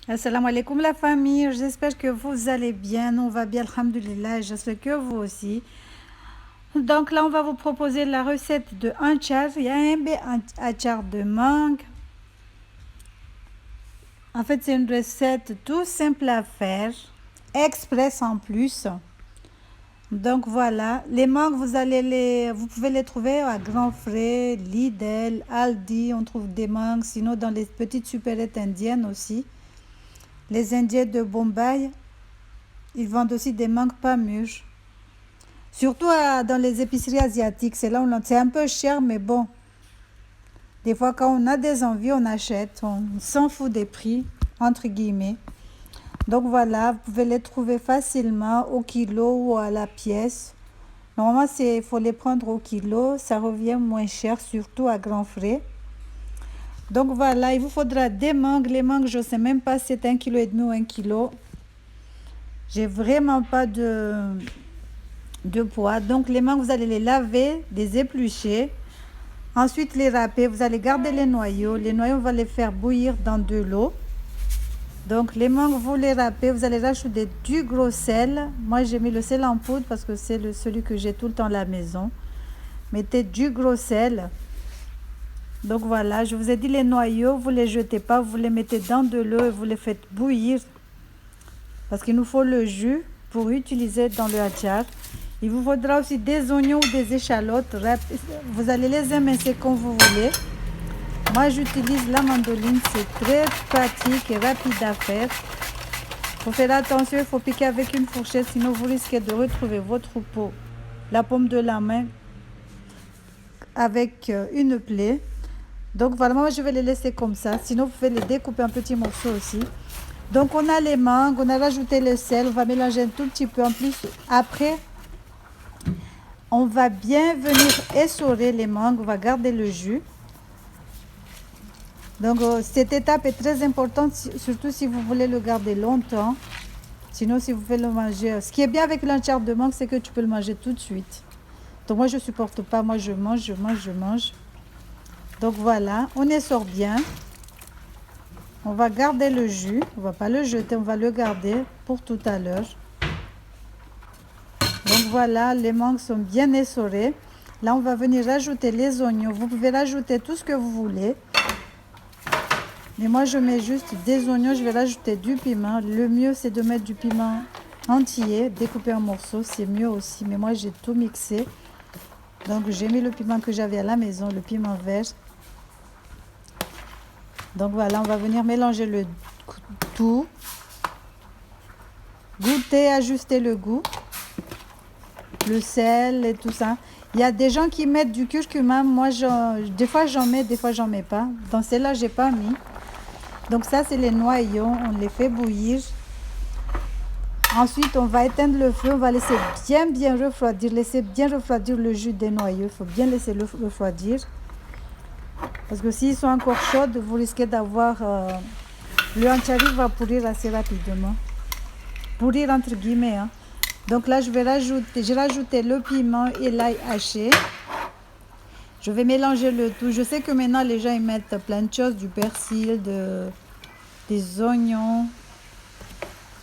Assalamu alaikum la famille, j'espère que vous allez bien, on va bien, alhamdulillah, j'espère que vous aussi. Donc là on va vous proposer la recette de anchar, il y a un achar de mangue. En fait c'est une recette tout simple à faire, express en plus. Donc voilà, les mangues vous pouvez les trouver à Grand Frais, Lidl, Aldi, on trouve des mangues, sinon dans les petites supérettes indiennes aussi. Les Indiens de Bombay, ils vendent aussi des mangues pas mûres. Surtout dans les épiceries asiatiques, c'est là où c'est un peu cher, mais bon. Des fois, quand on a des envies, on achète. On s'en fout des prix, entre guillemets. Donc voilà, vous pouvez les trouver facilement au kilo ou à la pièce. Normalement, il faut les prendre au kilo. Ça revient moins cher, surtout à grands frais. Donc voilà, il vous faudra des mangues. Les mangues, je ne sais même pas si c'est 1,5 kg ou 1 kg. J'ai vraiment pas de poids. Donc les mangues, vous allez les laver, les éplucher. Ensuite, les râper. Vous allez garder les noyaux. Les noyaux, on va les faire bouillir dans de l'eau. Donc les mangues, vous les râpez. Vous allez rajouter du gros sel. Moi, j'ai mis le sel en poudre parce que c'est celui que j'ai tout le temps à la maison. Mettez du gros sel. Donc voilà, je vous ai dit les noyaux, vous les jetez pas, vous les mettez dans de l'eau et vous les faites bouillir. Parce qu'il nous faut le jus pour utiliser dans le achar. Il vous faudra aussi des oignons ou des échalotes. Vous allez les émincer comme vous voulez. Moi, j'utilise la mandoline. C'est très pratique et rapide à faire. Il faut faire attention, il faut piquer avec une fourchette. Sinon, vous risquez de retrouver votre peau, la paume de la main, avec une plaie. Donc, voilà, moi, je vais les laisser comme ça. Sinon, vous pouvez les découper en petits morceaux aussi. Donc, on a les mangues, on a rajouté le sel. On va mélanger un tout petit peu en plus. Après, on va bien venir essorer les mangues. On va garder le jus. Donc cette étape est très importante, surtout si vous voulez le garder longtemps. Sinon, si vous voulez le manger, ce qui est bien avec l'anchar de mangue, c'est que tu peux le manger tout de suite. Donc moi, je supporte pas. Moi, je mange. Donc voilà, on essore bien. On va garder le jus. On va pas le jeter, on va le garder pour tout à l'heure. Donc voilà, les mangues sont bien essorées. Là, on va venir rajouter les oignons. Vous pouvez rajouter tout ce que vous voulez. Mais moi, je mets juste des oignons. Je vais rajouter du piment. Le mieux, c'est de mettre du piment entier, découpé en morceaux. C'est mieux aussi. Mais moi, j'ai tout mixé. Donc, j'ai mis le piment que j'avais à la maison, le piment vert. Donc, voilà, on va venir mélanger le tout. Goûter, ajuster le goût. Le sel et tout ça. Il y a des gens qui mettent du curcuma. Moi, des fois, j'en mets, des fois, j'en mets pas. Dans celle-là, j'ai pas mis. Donc ça, c'est les noyaux. On les fait bouillir. Ensuite, on va éteindre le feu. On va laisser bien refroidir. Laisser bien refroidir le jus des noyaux. Il faut bien laisser le refroidir. Parce que s'ils sont encore chauds, vous risquez d'avoir... le anchari va pourrir assez rapidement. Pourrir entre guillemets. Hein. Donc là, j'ai rajouté le piment et l'ail haché. Je vais mélanger le tout. Je sais que maintenant, les gens ils mettent plein de choses. Du persil, des oignons,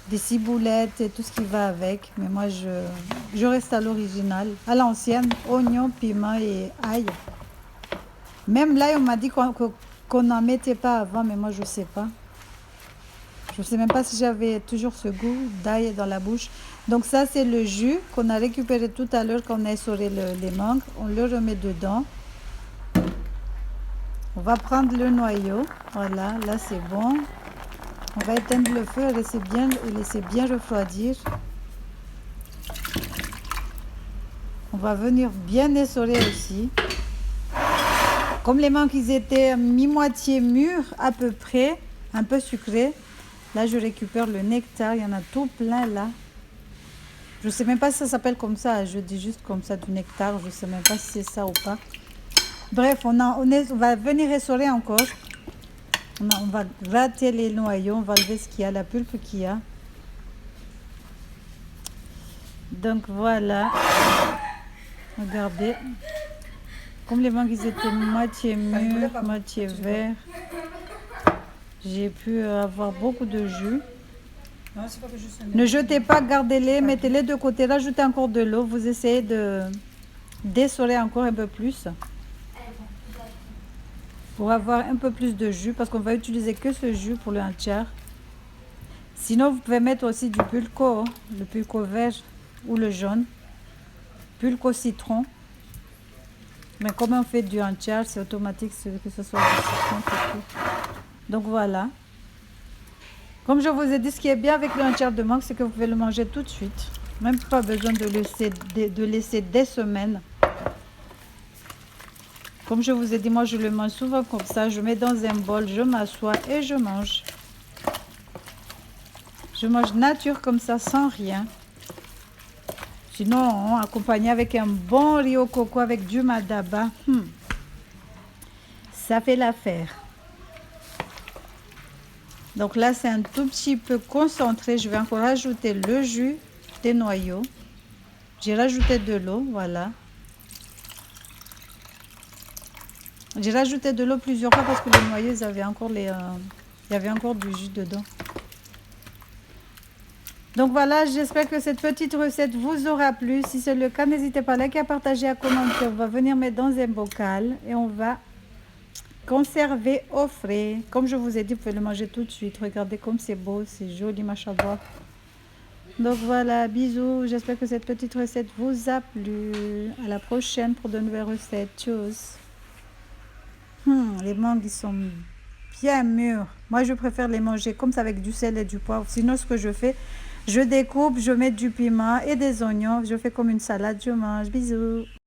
des ciboulettes et tout ce qui va avec. Mais moi, je reste à l'original, à l'ancienne. Oignons, piment et ail. Même l'ail, on m'a dit qu'on n'en mettait pas avant, mais moi, je ne sais pas. Je ne sais même pas si j'avais toujours ce goût d'ail dans la bouche. Donc ça, c'est le jus qu'on a récupéré tout à l'heure quand on a essoré les mangues. On le remet dedans. On va prendre le noyau. Voilà, là, c'est bon. On va éteindre le feu et laisser bien refroidir. On va venir bien essorer aussi. Comme les mangues ils étaient mi-moitié mûrs à peu près, un peu sucrés. Là, je récupère le nectar. Il y en a tout plein là. Je ne sais même pas si ça s'appelle comme ça. Je dis juste comme ça du nectar. Je ne sais même pas si c'est ça ou pas. Bref, on va venir essorer encore. On va gratter les noyaux. On va enlever ce qu'il y a, la pulpe qu'il y a. Donc voilà. Regardez. Comme les mangues ils étaient moitié mûrs, moitié verts. J'ai pu avoir beaucoup de jus. Non, c'est pas que je suis Ne jetez pas, gardez-les, mettez-les de côté, rajoutez encore de l'eau. Vous essayez de dessoler encore un peu plus pour avoir un peu plus de jus parce qu'on va utiliser que ce jus pour le entier. Sinon, vous pouvez mettre aussi du pulco, le pulco vert ou le jaune, pulco citron. Mais comme on fait du entier, c'est automatique que ce soit du citron. Donc voilà. Comme je vous ai dit, ce qui est bien avec le entier de mangue, c'est que vous pouvez le manger tout de suite. Même pas besoin de laisser des semaines. Comme je vous ai dit, moi je le mange souvent comme ça. Je mets dans un bol, je m'assois et je mange. Je mange nature comme ça, sans rien. Sinon, accompagné avec un bon riz au coco avec du madaba, ça fait l'affaire. Donc là, c'est un tout petit peu concentré. Je vais encore rajouter le jus des noyaux. J'ai rajouté de l'eau, voilà. J'ai rajouté de l'eau plusieurs fois parce que les noyaux, il y avait encore du jus dedans. Donc voilà, j'espère que cette petite recette vous aura plu. Si c'est le cas, n'hésitez pas à liker, à partager, à commenter. On va venir mettre dans un bocal et on va conserver au frais. Comme je vous ai dit, vous pouvez le manger tout de suite. Regardez comme c'est beau, c'est joli, machallah. Donc voilà, bisous. J'espère que cette petite recette vous a plu. À la prochaine pour de nouvelles recettes. Tchuss. Les mangues, ils sont bien mûrs. Moi, je préfère les manger comme ça avec du sel et du poivre. Sinon, ce que je fais, je découpe, je mets du piment et des oignons. Je fais comme une salade, je mange. Bisous.